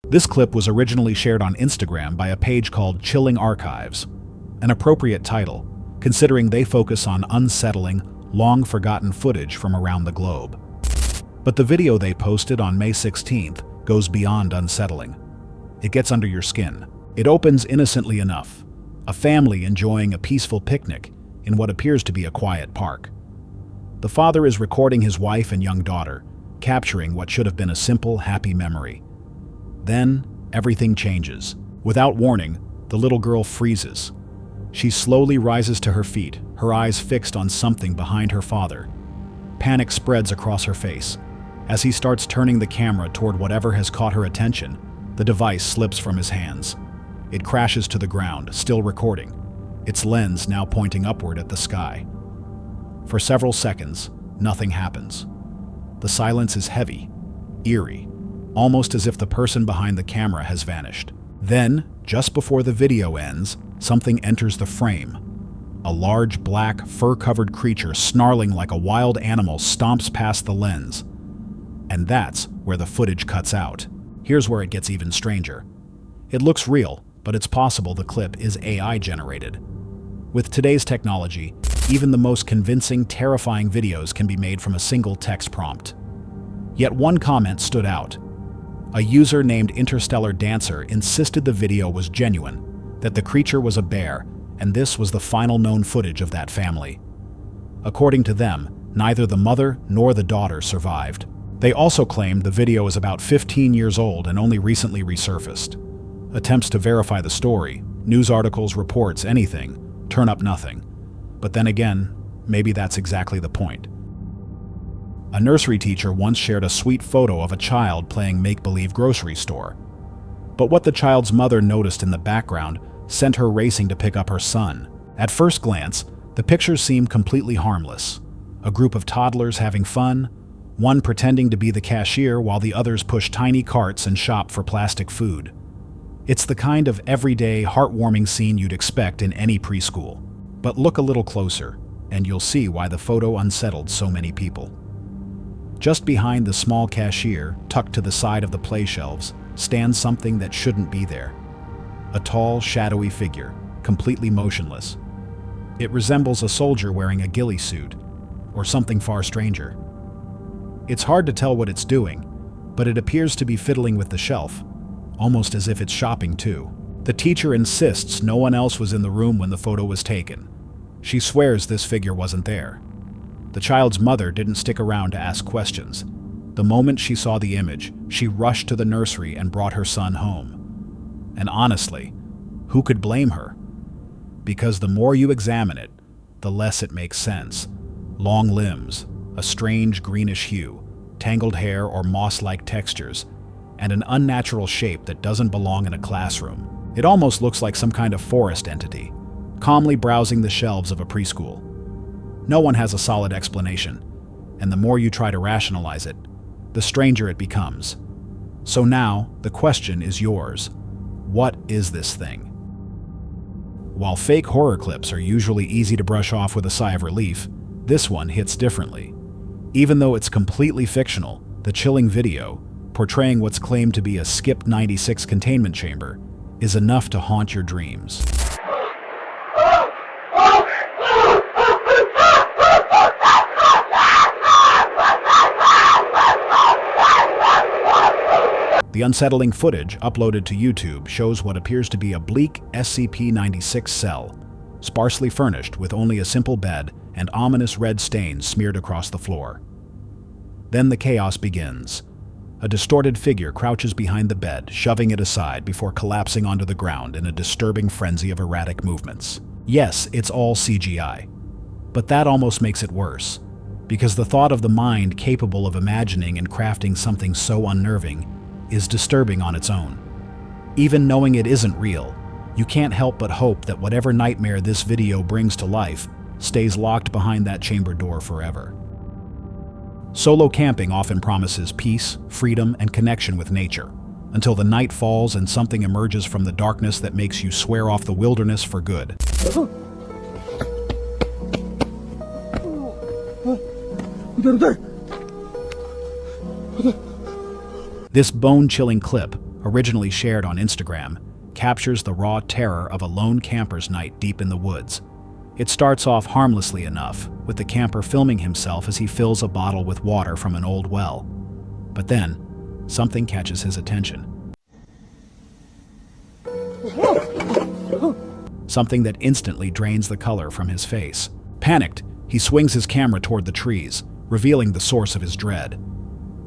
This clip was originally shared on Instagram by a page called Chilling Archives, an appropriate title, considering they focus on unsettling, long-forgotten footage from around the globe. But the video they posted on May 16th goes beyond unsettling. It gets under your skin. It opens innocently enough, a family enjoying a peaceful picnic in what appears to be a quiet park. The father is recording his wife and young daughter, capturing what should have been a simple, happy memory. Then, everything changes. Without warning, the little girl freezes. She slowly rises to her feet, her eyes fixed on something behind her father. Panic spreads across her face. As he starts turning the camera toward whatever has caught her attention, the device slips from his hands. It crashes to the ground, still recording, its lens now pointing upward at the sky. For several seconds, nothing happens. The silence is heavy, eerie, almost as if the person behind the camera has vanished. Then, just before the video ends, something enters the frame. A large, black, fur-covered creature snarling like a wild animal stomps past the lens. And that's where the footage cuts out. Here's where it gets even stranger. It looks real, but it's possible the clip is AI-generated. With today's technology, even the most convincing, terrifying videos can be made from a single text prompt. Yet one comment stood out. A user named Interstellar Dancer insisted the video was genuine, that the creature was a bear, and this was the final known footage of that family. According to them, neither the mother nor the daughter survived. They also claimed the video is about 15 years old and only recently resurfaced. Attempts to verify the story, news articles, reports, anything, turn up nothing. But then again, maybe that's exactly the point. A nursery teacher once shared a sweet photo of a child playing make-believe grocery store. But what the child's mother noticed in the background sent her racing to pick up her son. At first glance, the pictures seem completely harmless. A group of toddlers having fun, one pretending to be the cashier while the others push tiny carts and shop for plastic food. It's the kind of everyday, heartwarming scene you'd expect in any preschool. But look a little closer, and you'll see why the photo unsettled so many people. Just behind the small cashier, tucked to the side of the play shelves, stands something that shouldn't be there. A tall, shadowy figure, completely motionless. It resembles a soldier wearing a ghillie suit, or something far stranger. It's hard to tell what it's doing, but it appears to be fiddling with the shelf, almost as if it's shopping too. The teacher insists no one else was in the room when the photo was taken. She swears this figure wasn't there. The child's mother didn't stick around to ask questions. The moment she saw the image, she rushed to the nursery and brought her son home. And honestly, who could blame her? Because the more you examine it, the less it makes sense. Long limbs, a strange greenish hue, tangled hair or moss-like textures, and an unnatural shape that doesn't belong in a classroom. It almost looks like some kind of forest entity, calmly browsing the shelves of a preschool. No one has a solid explanation, and the more you try to rationalize it, the stranger it becomes. So now, the question is yours. What is this thing? While fake horror clips are usually easy to brush off with a sigh of relief, this one hits differently. Even though it's completely fictional, the chilling video, portraying what's claimed to be a Skip 96 containment chamber, is enough to haunt your dreams. The unsettling footage uploaded to YouTube shows what appears to be a bleak SCP-96 cell, sparsely furnished with only a simple bed and ominous red stains smeared across the floor. Then the chaos begins. A distorted figure crouches behind the bed, shoving it aside before collapsing onto the ground in a disturbing frenzy of erratic movements. Yes, it's all CGI. But that almost makes it worse, because the thought of the mind capable of imagining and crafting something so unnerving is disturbing on its own. Even knowing it isn't real, you can't help but hope that whatever nightmare this video brings to life stays locked behind that chamber door forever. Solo camping often promises peace, freedom, and connection with nature, until the night falls and something emerges from the darkness that makes you swear off the wilderness for good. This bone-chilling clip, originally shared on Instagram, captures the raw terror of a lone camper's night deep in the woods. It starts off harmlessly enough, with the camper filming himself as he fills a bottle with water from an old well. But then, something catches his attention. Something that instantly drains the color from his face. Panicked, he swings his camera toward the trees, revealing the source of his dread.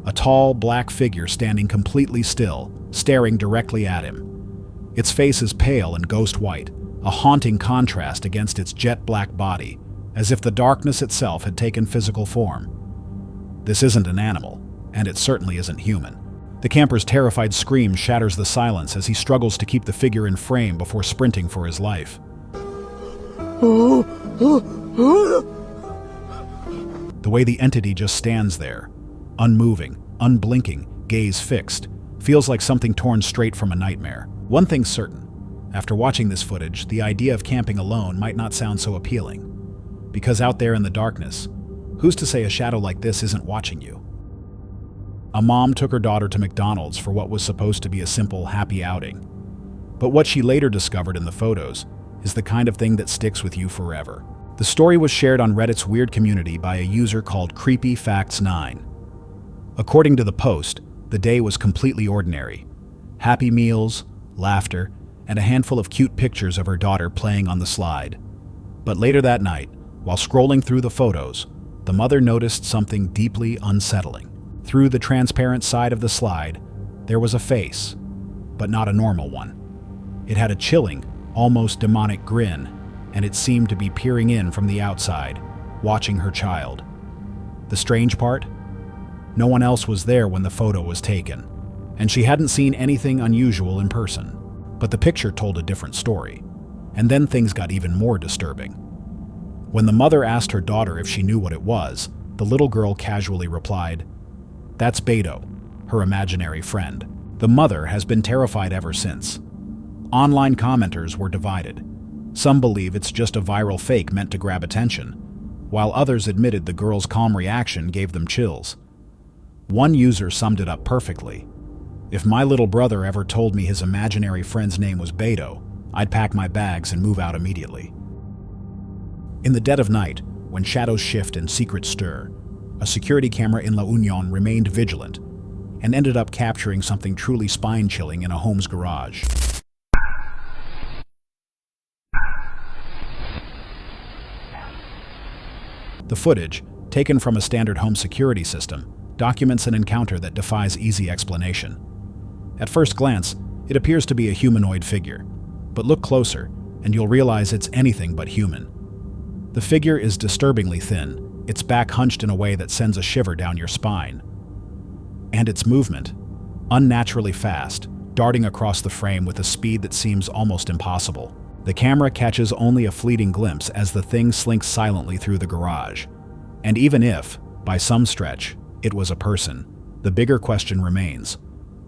A tall, black figure standing completely still, staring directly at him. Its face is pale and ghost white, a haunting contrast against its jet-black body, as if the darkness itself had taken physical form. This isn't an animal, and it certainly isn't human. The camper's terrified scream shatters the silence as he struggles to keep the figure in frame before sprinting for his life. The way the entity just stands there, unmoving, unblinking, gaze fixed, feels like something torn straight from a nightmare. One thing's certain. After watching this footage, the idea of camping alone might not sound so appealing. Because out there in the darkness, who's to say a shadow like this isn't watching you? A mom took her daughter to McDonald's for what was supposed to be a simple, happy outing. But what she later discovered in the photos is the kind of thing that sticks with you forever. The story was shared on Reddit's weird community by a user called CreepyFacts9. According to the post, the day was completely ordinary. Happy meals, laughter, and a handful of cute pictures of her daughter playing on the slide. But later that night, while scrolling through the photos, the mother noticed something deeply unsettling. Through the transparent side of the slide, there was a face, but not a normal one. It had a chilling, almost demonic grin, and it seemed to be peering in from the outside, watching her child. The strange part? No one else was there when the photo was taken, and she hadn't seen anything unusual in person. But the picture told a different story, and then things got even more disturbing. When the mother asked her daughter if she knew what it was, the little girl casually replied, "That's Beto, her imaginary friend." The mother has been terrified ever since. Online commenters were divided. Some believe it's just a viral fake meant to grab attention, while others admitted the girl's calm reaction gave them chills. One user summed it up perfectly. "If my little brother ever told me his imaginary friend's name was Beto, I'd pack my bags and move out immediately." In the dead of night, when shadows shift and secrets stir, a security camera in La Union remained vigilant and ended up capturing something truly spine-chilling in a home's garage. The footage, taken from a standard home security system, documents an encounter that defies easy explanation. At first glance, it appears to be a humanoid figure, but look closer and you'll realize it's anything but human. The figure is disturbingly thin, its back hunched in a way that sends a shiver down your spine. And its movement, unnaturally fast, darting across the frame with a speed that seems almost impossible. The camera catches only a fleeting glimpse as the thing slinks silently through the garage. And even if, by some stretch, it was a person, the bigger question remains.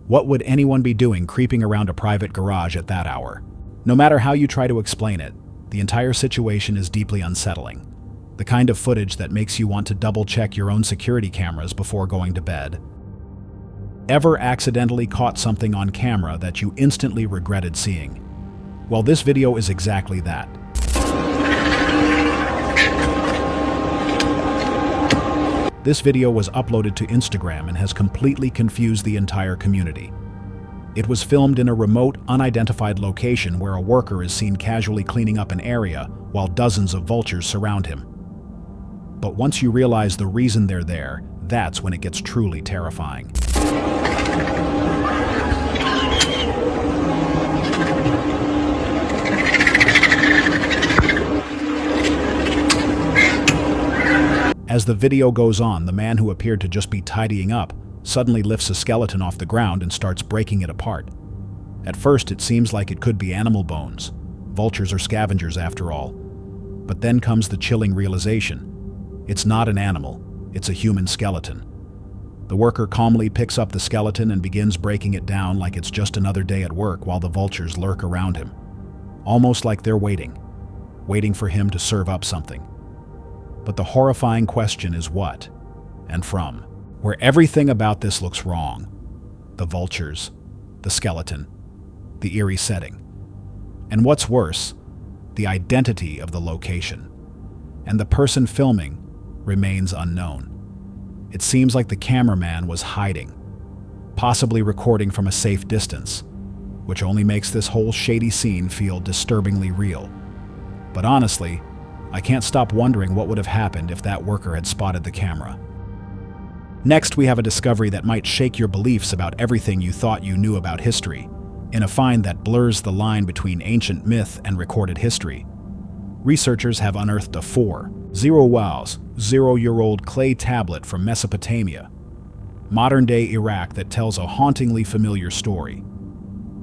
What would anyone be doing creeping around a private garage at that hour? No matter how you try to explain it, the entire situation is deeply unsettling. The kind of footage that makes you want to double-check your own security cameras before going to bed. Ever accidentally caught something on camera that you instantly regretted seeing? Well, this video is exactly that. This video was uploaded to Instagram and has completely confused the entire community. It was filmed in a remote, unidentified location where a worker is seen casually cleaning up an area while dozens of vultures surround him. But once you realize the reason they're there, that's when it gets truly terrifying. As the video goes on, the man who appeared to just be tidying up suddenly lifts a skeleton off the ground and starts breaking it apart. At first, it seems like it could be animal bones. Vultures are scavengers after all. But then comes the chilling realization. It's not an animal, it's a human skeleton. The worker calmly picks up the skeleton and begins breaking it down like it's just another day at work while the vultures lurk around him. Almost like they're waiting for him to serve up something. But the horrifying question is what, and from, where everything about this looks wrong. The vultures. the skeleton, the eerie setting. And what's worse, the identity of the location. And the person filming remains unknown. It seems like the cameraman was hiding, possibly recording from a safe distance, which only makes this whole shady scene feel disturbingly real. But honestly, I can't stop wondering what would have happened if that worker had spotted the camera. Next, we have a discovery that might shake your beliefs about everything you thought you knew about history, in a find that blurs the line between ancient myth and recorded history. Researchers have unearthed a 0-year-old clay tablet from Mesopotamia, modern-day Iraq, that tells a hauntingly familiar story.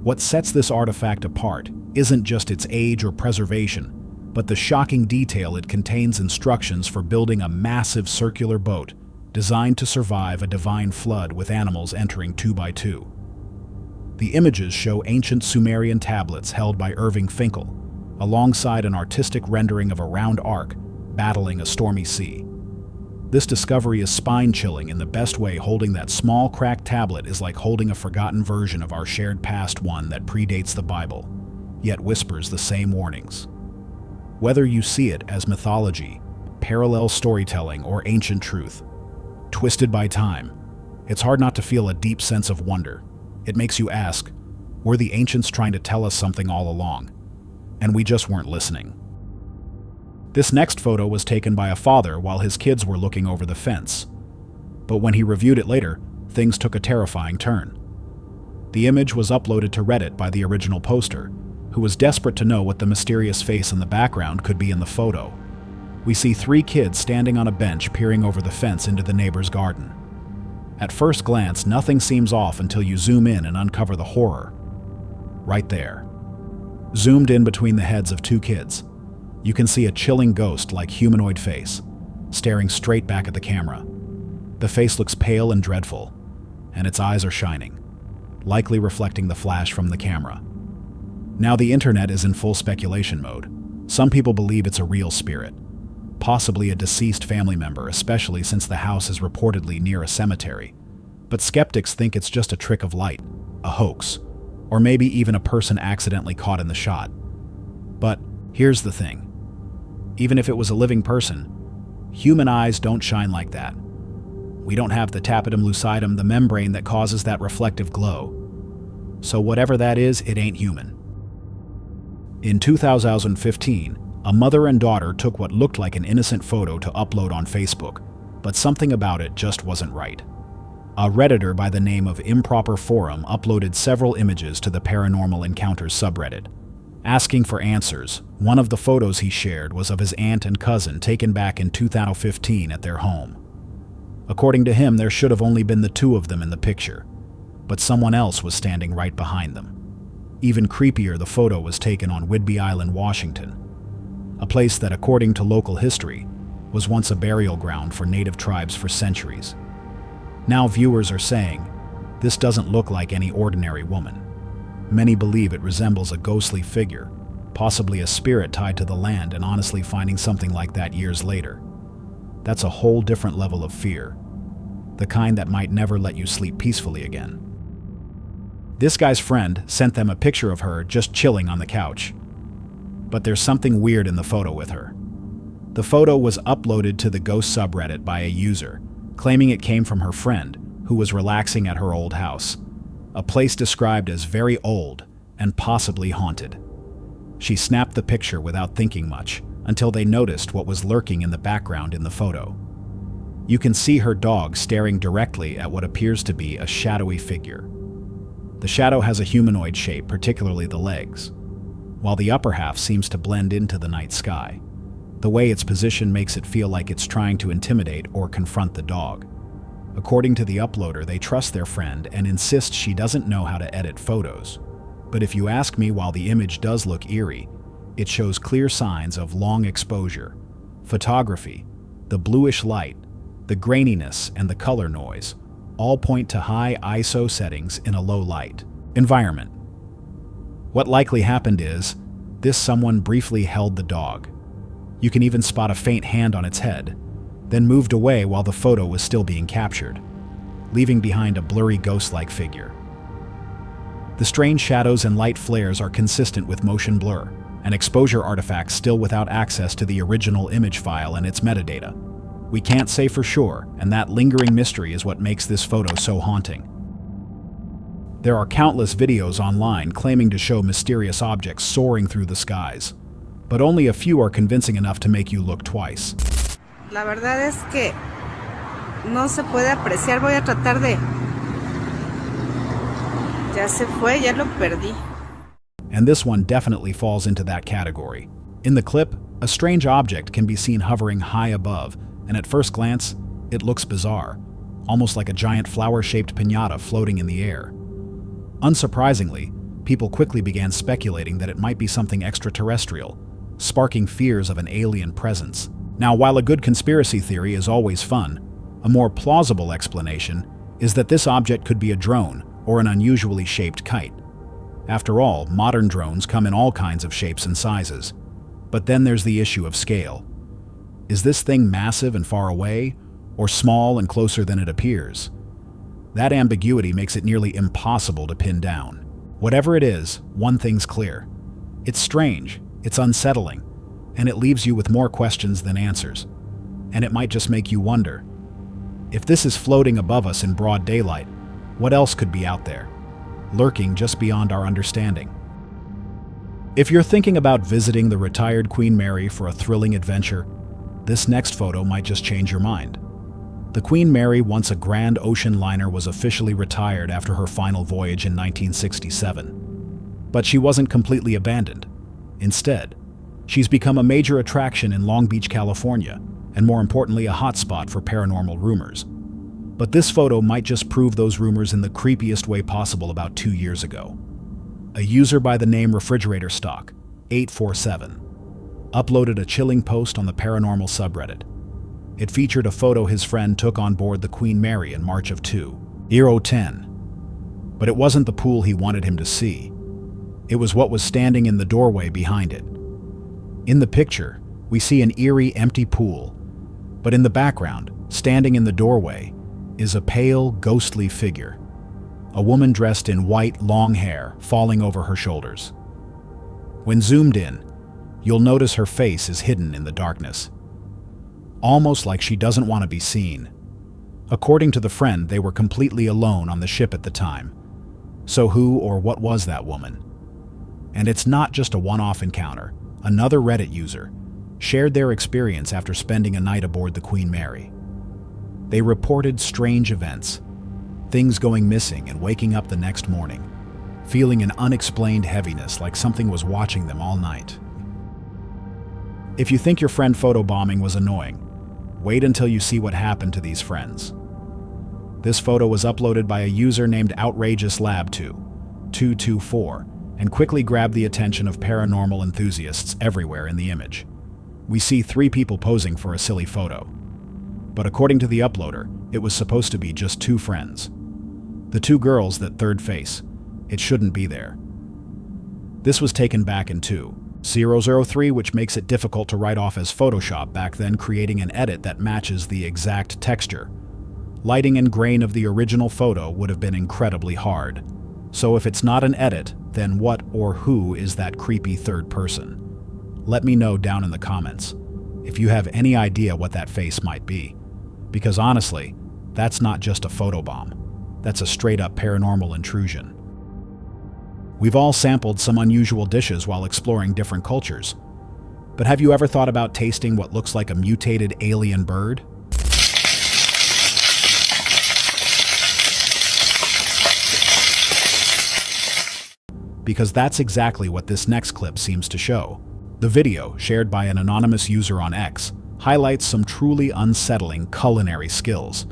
What sets this artifact apart isn't just its age or preservation, but the shocking detail it contains: instructions for building a massive circular boat designed to survive a divine flood with animals entering 2 by 2. The images show ancient Sumerian tablets held by Irving Finkel, alongside an artistic rendering of a round ark battling a stormy sea. This discovery is spine-chilling in the best way. Holding that small cracked tablet is like holding a forgotten version of our shared past, one that predates the Bible, yet whispers the same warnings. Whether you see it as mythology, parallel storytelling, or ancient truth, twisted by time, it's hard not to feel a deep sense of wonder. It makes you ask, were the ancients trying to tell us something all along, and we just weren't listening? This next photo was taken by a father while his kids were looking over the fence. But when he reviewed it later, things took a terrifying turn. The image was uploaded to Reddit by the original poster, who was desperate to know what the mysterious face in the background could be in the photo. We see 3 kids standing on a bench peering over the fence into the neighbor's garden. At first glance, nothing seems off until you zoom in and uncover the horror. Right there, zoomed in between the heads of 2 kids, you can see a chilling ghost-like humanoid face, staring straight back at the camera. The face looks pale and dreadful, and its eyes are shining, likely reflecting the flash from the camera. Now the internet is in full speculation mode. Some people believe it's a real spirit, possibly a deceased family member, especially since the house is reportedly near a cemetery. But skeptics think it's just a trick of light, a hoax, or maybe even a person accidentally caught in the shot. But here's the thing. Even if it was a living person, human eyes don't shine like that. We don't have the tapetum lucidum, the membrane that causes that reflective glow. So whatever that is, it ain't human. In 2015, a mother and daughter took what looked like an innocent photo to upload on Facebook, but something about it just wasn't right. A Redditor by the name of Improper Forum uploaded several images to the Paranormal Encounters subreddit. Asking for answers, one of the photos he shared was of his aunt and cousin taken back in 2015 at their home. According to him, there should have only been the 2 of them in the picture, but someone else was standing right behind them. Even creepier, the photo was taken on Whidbey Island, Washington, a place that, according to local history, was once a burial ground for native tribes for centuries. Now viewers are saying, this doesn't look like any ordinary woman. Many believe it resembles a ghostly figure, possibly a spirit tied to the land, and honestly, finding something like that years later, that's a whole different level of fear, the kind that might never let you sleep peacefully again. This guy's friend sent them a picture of her just chilling on the couch. But there's something weird in the photo with her. The photo was uploaded to the ghost subreddit by a user, claiming it came from her friend, who was relaxing at her old house, a place described as very old and possibly haunted. She snapped the picture without thinking much, until they noticed what was lurking in the background in the photo. You can see her dog staring directly at what appears to be a shadowy figure. The shadow has a humanoid shape, particularly the legs, while the upper half seems to blend into the night sky. The way it's positioned makes it feel like it's trying to intimidate or confront the dog. According to the uploader, they trust their friend and insist she doesn't know how to edit photos. But if you ask me, while the image does look eerie, it shows clear signs of long exposure, photography, the bluish light, the graininess, and the color noise all point to high ISO settings in a low light environment. What likely happened is, this someone briefly held the dog. You can even spot a faint hand on its head, then moved away while the photo was still being captured, leaving behind a blurry ghost-like figure. The strange shadows and light flares are consistent with motion blur, and exposure artifacts still without access to the original image file and its metadata. We can't say for sure, and that lingering mystery is what makes this photo so haunting. There are countless videos online claiming to show mysterious objects soaring through the skies, but only a few are convincing enough to make you look twice. La verdad es que no se puede apreciar, voy a tratar de... Ya se fue, ya lo perdí. And this one definitely falls into that category. In the clip, a strange object can be seen hovering high above, and at first glance, it looks bizarre, almost like a giant flower-shaped piñata floating in the air. Unsurprisingly, people quickly began speculating that it might be something extraterrestrial, sparking fears of an alien presence. Now, while a good conspiracy theory is always fun, a more plausible explanation is that this object could be a drone or an unusually shaped kite. After all, modern drones come in all kinds of shapes and sizes. But then there's the issue of scale. Is this thing massive and far away, or small and closer than it appears? That ambiguity makes it nearly impossible to pin down. Whatever it is, one thing's clear. It's strange, it's unsettling, and it leaves you with more questions than answers. And it might just make you wonder, if this is floating above us in broad daylight, what else could be out there, lurking just beyond our understanding? If you're thinking about visiting the retired Queen Mary for a thrilling adventure, this next photo might just change your mind. The Queen Mary, once a grand ocean liner, was officially retired after her final voyage in 1967. But she wasn't completely abandoned. Instead, she's become a major attraction in Long Beach, California, and more importantly, a hotspot for paranormal rumors. But this photo might just prove those rumors in the creepiest way possible about 2 years ago. A user by the name Refrigerator Stock 847 uploaded a chilling post on the paranormal subreddit. It featured a photo his friend took on board the Queen Mary in March of 2010. But it wasn't the pool he wanted him to see. It was what was standing in the doorway behind it. In the picture, we see an eerie, empty pool, but in the background, standing in the doorway, is a pale, ghostly figure. A woman dressed in white, long hair falling over her shoulders. When zoomed in, you'll notice her face is hidden in the darkness, almost like she doesn't want to be seen. According to the friend, they were completely alone on the ship at the time. So who or what was that woman? And it's not just a one-off encounter. Another Reddit user shared their experience after spending a night aboard the Queen Mary. They reported strange events, things going missing and waking up the next morning, feeling an unexplained heaviness like something was watching them all night. If you think your friend photobombing was annoying, wait until you see what happened to these friends. This photo was uploaded by a user named OutrageousLab224 and quickly grabbed the attention of paranormal enthusiasts everywhere in the image. We see 3 people posing for a silly photo. But according to the uploader, it was supposed to be just 2 friends. The 2 girls that third face. It shouldn't be there. This was taken back in 2003, which makes it difficult to write off as Photoshop back then, creating an edit that matches the exact texture. Lighting and grain of the original photo would have been incredibly hard. So if it's not an edit, then what or who is that creepy third person? Let me know down in the comments if you have any idea what that face might be. Because honestly, that's not just a photobomb. That's a straight-up paranormal intrusion. We've all sampled some unusual dishes while exploring different cultures. But have you ever thought about tasting what looks like a mutated alien bird? Because that's exactly what this next clip seems to show. The video, shared by an anonymous user on X, highlights some truly unsettling culinary skills.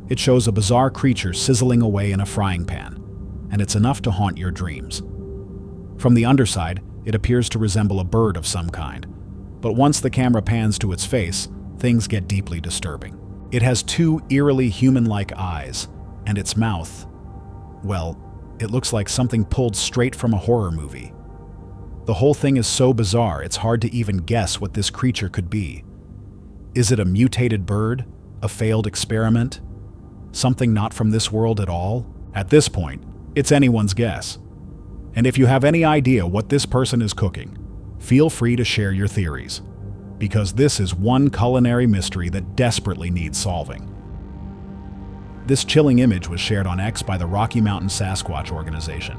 It shows a bizarre creature sizzling away in a frying pan, and it's enough to haunt your dreams. From the underside, it appears to resemble a bird of some kind, but once the camera pans to its face, things get deeply disturbing. It has 2 eerily human-like eyes, and its mouth, well, it looks like something pulled straight from a horror movie. The whole thing is so bizarre, it's hard to even guess what this creature could be. Is it a mutated bird? A failed experiment? Something not from this world at all? At this point, it's anyone's guess. And if you have any idea what this person is cooking, feel free to share your theories, because this is one culinary mystery that desperately needs solving. This chilling image was shared on X by the Rocky Mountain Sasquatch organization,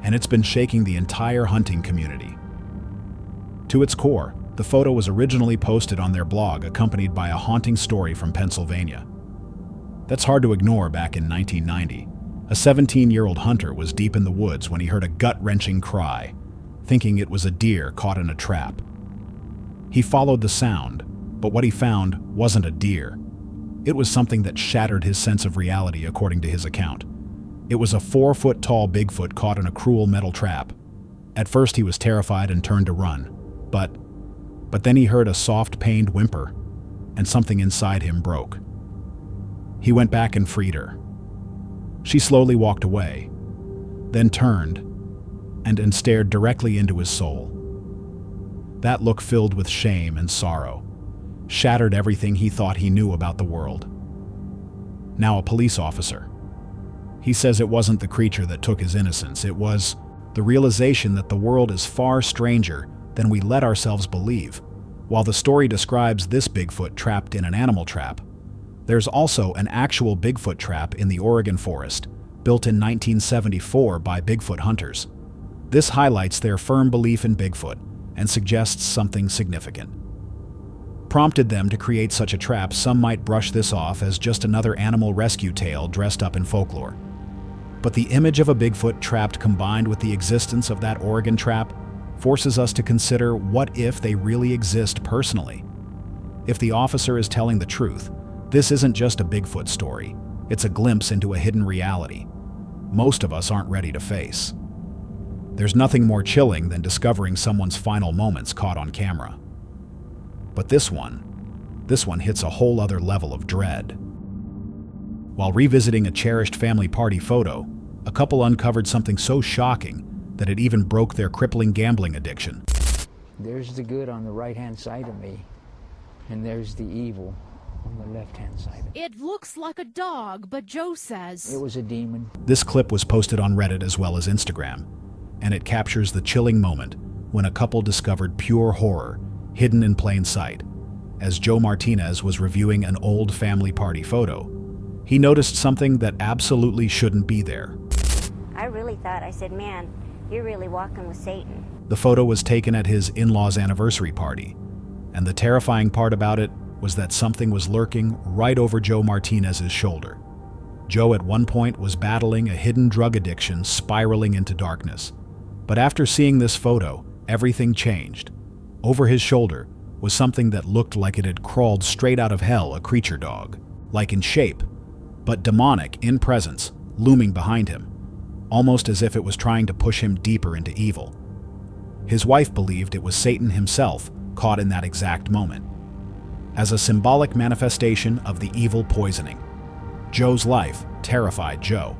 and it's been shaking the entire hunting community. To its core, the photo was originally posted on their blog accompanied by a haunting story from Pennsylvania. That's hard to ignore. Back in 1990, a 17-year-old hunter was deep in the woods when he heard a gut-wrenching cry, thinking it was a deer caught in a trap. He followed the sound, but what he found wasn't a deer. It was something that shattered his sense of reality, according to his account. It was a 4-foot-tall Bigfoot caught in a cruel metal trap. At first he was terrified and turned to run, but then he heard a soft, pained whimper, and something inside him broke. He went back and freed her. She slowly walked away, then turned and stared directly into his soul. That look, filled with shame and sorrow, shattered everything he thought he knew about the world. Now a police officer. He says it wasn't the creature that took his innocence, it was the realization that the world is far stranger than we let ourselves believe. While the story describes this Bigfoot trapped in an animal trap, there's also an actual Bigfoot trap in the Oregon forest, built in 1974 by Bigfoot hunters. This highlights their firm belief in Bigfoot and suggests something significant. Prompted them to create such a trap, some might brush this off as just another animal rescue tale dressed up in folklore. But the image of a Bigfoot trapped combined with the existence of that Oregon trap forces us to consider, what if they really exist personally? If the officer is telling the truth, this isn't just a Bigfoot story, it's a glimpse into a hidden reality most of us aren't ready to face. There's nothing more chilling than discovering someone's final moments caught on camera. But this one hits a whole other level of dread. While revisiting a cherished family party photo, a couple uncovered something so shocking that it even broke their crippling gambling addiction. There's the good on the right-hand side of me, and there's the evil on the left-hand side. It looks like a dog, but Joe says It was a demon. This clip was posted on Reddit as well as Instagram, and it captures the chilling moment when a couple discovered pure horror hidden in plain sight. As Joe Martinez was reviewing an old family party photo, he noticed something that absolutely shouldn't be there. I really thought, I said, man, you're really walking with Satan. The photo was taken at his in-laws' anniversary party, and the terrifying part about it was that something was lurking right over Joe Martinez's shoulder. Joe at one point was battling a hidden drug addiction spiraling into darkness. But after seeing this photo, everything changed. Over his shoulder was something that looked like it had crawled straight out of hell, a creature dog, like in shape, but demonic in presence, looming behind him, almost as if it was trying to push him deeper into evil. His wife believed it was Satan himself caught in that exact moment. As a symbolic manifestation of the evil poisoning, Joe's life terrified Joe.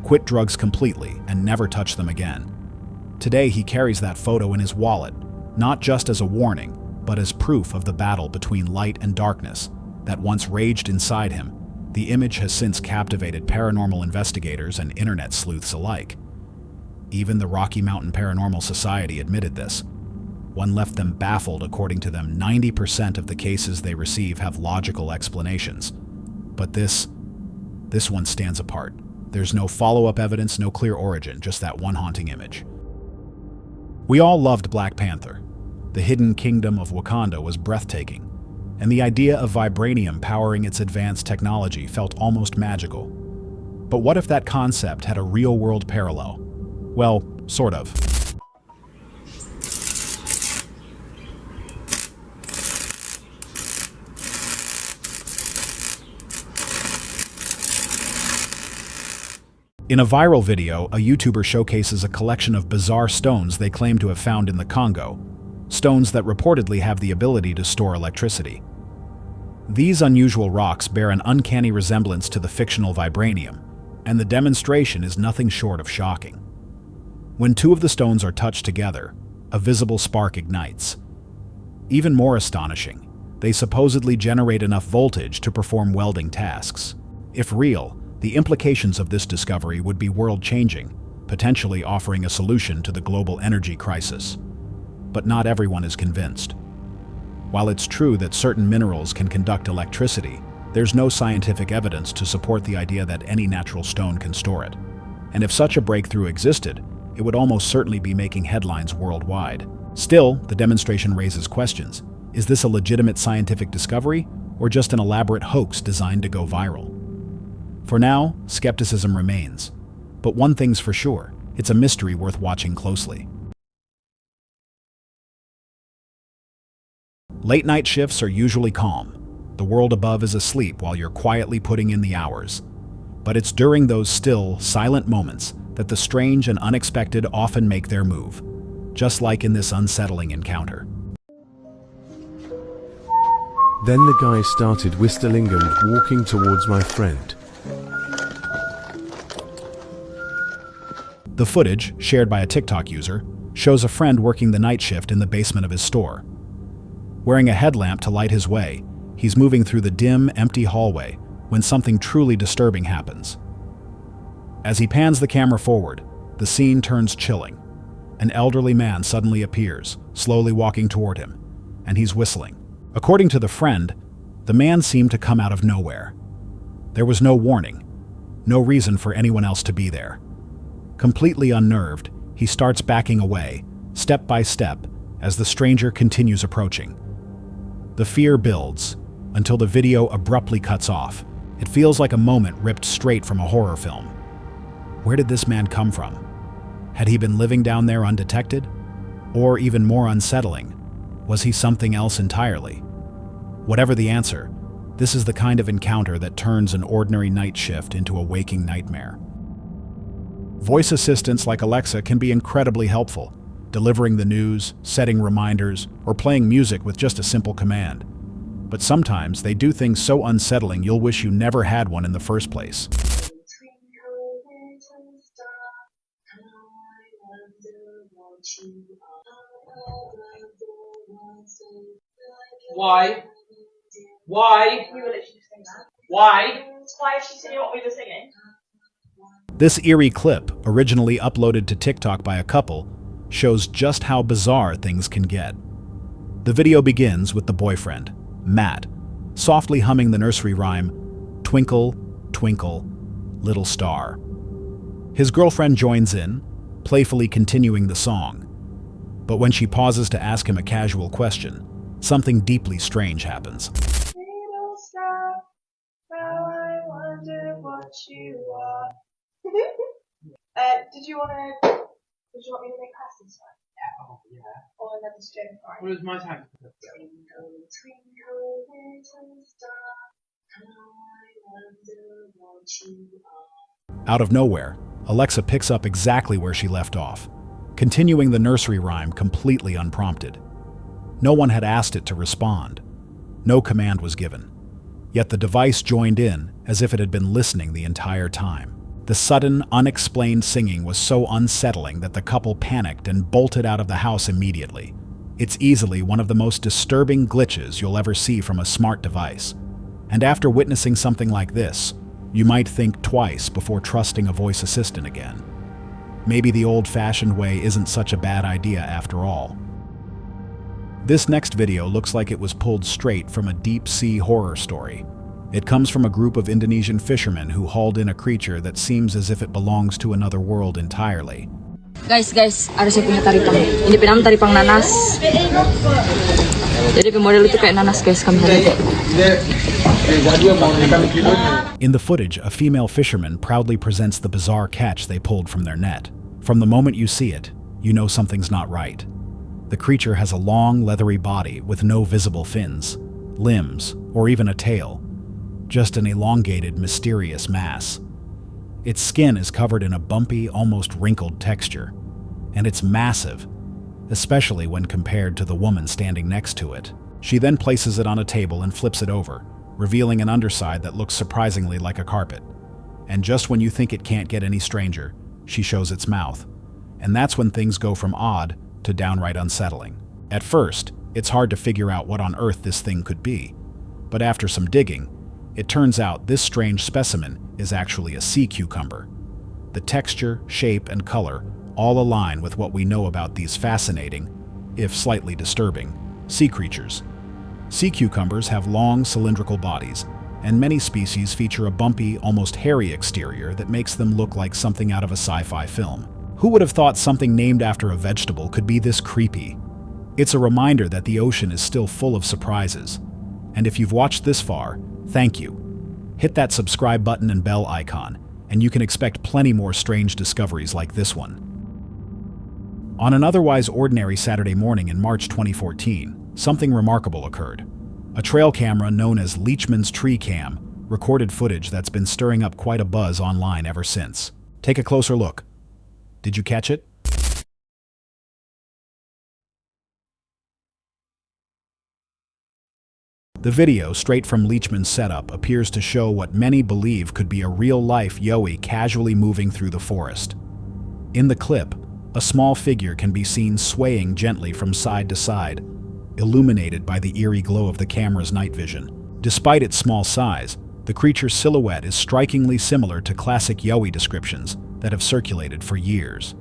Quit drugs completely and never touch them again. Today he carries that photo in his wallet, not just as a warning, but as proof of the battle between light and darkness that once raged inside him. The image has since captivated paranormal investigators and internet sleuths alike. Even the Rocky Mountain Paranormal Society admitted this. One left them baffled. According to them, 90% of the cases they receive have logical explanations. But this one stands apart. There's no follow-up evidence, no clear origin, just that one haunting image. We all loved Black Panther. The hidden kingdom of Wakanda was breathtaking, and the idea of Vibranium powering its advanced technology felt almost magical. But what if that concept had a real-world parallel? Well, sort of. In a viral video, a YouTuber showcases a collection of bizarre stones they claim to have found in the Congo, stones that reportedly have the ability to store electricity. These unusual rocks bear an uncanny resemblance to the fictional Vibranium, and the demonstration is nothing short of shocking. When two of the stones are touched together, a visible spark ignites. Even more astonishing, they supposedly generate enough voltage to perform welding tasks. If real, the implications of this discovery would be world-changing, potentially offering a solution to the global energy crisis. But not everyone is convinced. While it's true that certain minerals can conduct electricity, there's no scientific evidence to support the idea that any natural stone can store it. And if such a breakthrough existed, it would almost certainly be making headlines worldwide. Still, the demonstration raises questions. Is this a legitimate scientific discovery, or just an elaborate hoax designed to go viral? For now, skepticism remains. But one thing's for sure, it's a mystery worth watching closely. Late night shifts are usually calm. The world above is asleep while you're quietly putting in the hours. But it's during those still, silent moments that the strange and unexpected often make their move, just like in this unsettling encounter. Then the guy started whistling and walking towards my friend. The footage, shared by a TikTok user, shows a friend working the night shift in the basement of his store. Wearing a headlamp to light his way, he's moving through the dim, empty hallway when something truly disturbing happens. As he pans the camera forward, the scene turns chilling. An elderly man suddenly appears, slowly walking toward him, and he's whistling. According to the friend, the man seemed to come out of nowhere. There was no warning, no reason for anyone else to be there. Completely unnerved, he starts backing away, step by step, as the stranger continues approaching. The fear builds until the video abruptly cuts off. It feels like a moment ripped straight from a horror film. Where did this man come from? Had he been living down there undetected? Or even more unsettling, was he something else entirely? Whatever the answer, this is the kind of encounter that turns an ordinary night shift into a waking nightmare. Voice assistants like Alexa can be incredibly helpful, delivering the news, setting reminders, or playing music with just a simple command. But sometimes they do things so unsettling you'll wish you never had one in the first place. Why? Why? We were literally just saying that. Why? Why is she singing what we were singing? This eerie clip, originally uploaded to TikTok by a couple, shows just how bizarre things can get. The video begins with the boyfriend, Matt, softly humming the nursery rhyme, "Twinkle, twinkle, little star." His girlfriend joins in, playfully continuing the song. But when she pauses to ask him a casual question, something deeply strange happens. Little star, how I wonder what you are. Did you want me to make passes? Yeah. Or another string? Right. Well, it was my time. Twinkle, twinkle, little star, how I wonder what you are. Out of nowhere, Alexa picks up exactly where she left off, continuing the nursery rhyme completely unprompted. No one had asked it to respond. No command was given. Yet the device joined in as if it had been listening the entire time. The sudden, unexplained singing was so unsettling that the couple panicked and bolted out of the house immediately. It's easily one of the most disturbing glitches you'll ever see from a smart device. And after witnessing something like this, you might think twice before trusting a voice assistant again. Maybe the old-fashioned way isn't such a bad idea after all. This next video looks like it was pulled straight from a deep-sea horror story. It comes from a group of Indonesian fishermen who hauled in a creature that seems as if it belongs to another world entirely. Guys, ada saya punya taripang. Ini pinam taripang nanas. Jadi pemodel itu kayak nanas guys, kami lihat. In the footage, a female fisherman proudly presents the bizarre catch they pulled from their net. From the moment you see it, you know something's not right. The creature has a long, leathery body with no visible fins, limbs, or even a tail. Just an elongated, mysterious mass. Its skin is covered in a bumpy, almost wrinkled texture, and it's massive, especially when compared to the woman standing next to it. She then places it on a table and flips it over, revealing an underside that looks surprisingly like a carpet. And just when you think it can't get any stranger, she shows its mouth. And that's when things go from odd to downright unsettling. At first, it's hard to figure out what on earth this thing could be. But after some digging, it turns out this strange specimen is actually a sea cucumber. The texture, shape, and color all align with what we know about these fascinating, if slightly disturbing, sea creatures. Sea cucumbers have long, cylindrical bodies, and many species feature a bumpy, almost hairy exterior that makes them look like something out of a sci-fi film. Who would have thought something named after a vegetable could be this creepy? It's a reminder that the ocean is still full of surprises. And if you've watched this far, thank you. Hit that subscribe button and bell icon, and you can expect plenty more strange discoveries like this one. On an otherwise ordinary Saturday morning in March 2014, something remarkable occurred. A trail camera known as Leachman's Tree Cam recorded footage that's been stirring up quite a buzz online ever since. Take a closer look. Did you catch it? The video, straight from Leachman's setup, appears to show what many believe could be a real-life yowie casually moving through the forest. In the clip, a small figure can be seen swaying gently from side to side, illuminated by the eerie glow of the camera's night vision. Despite its small size, the creature's silhouette is strikingly similar to classic yowie descriptions that have circulated for years.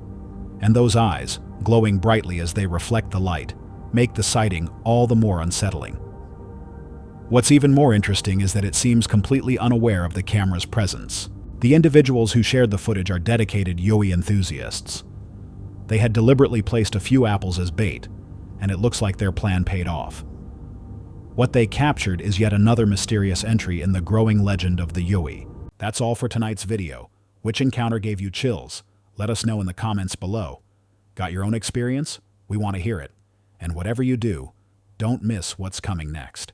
And those eyes, glowing brightly as they reflect the light, make the sighting all the more unsettling. What's even more interesting is that it seems completely unaware of the camera's presence. The individuals who shared the footage are dedicated yowie enthusiasts. They had deliberately placed a few apples as bait, and it looks like their plan paid off. What they captured is yet another mysterious entry in the growing legend of the yowie. That's all for tonight's video. Which encounter gave you chills? Let us know in the comments below. Got your own experience? We want to hear it. And whatever you do, don't miss what's coming next.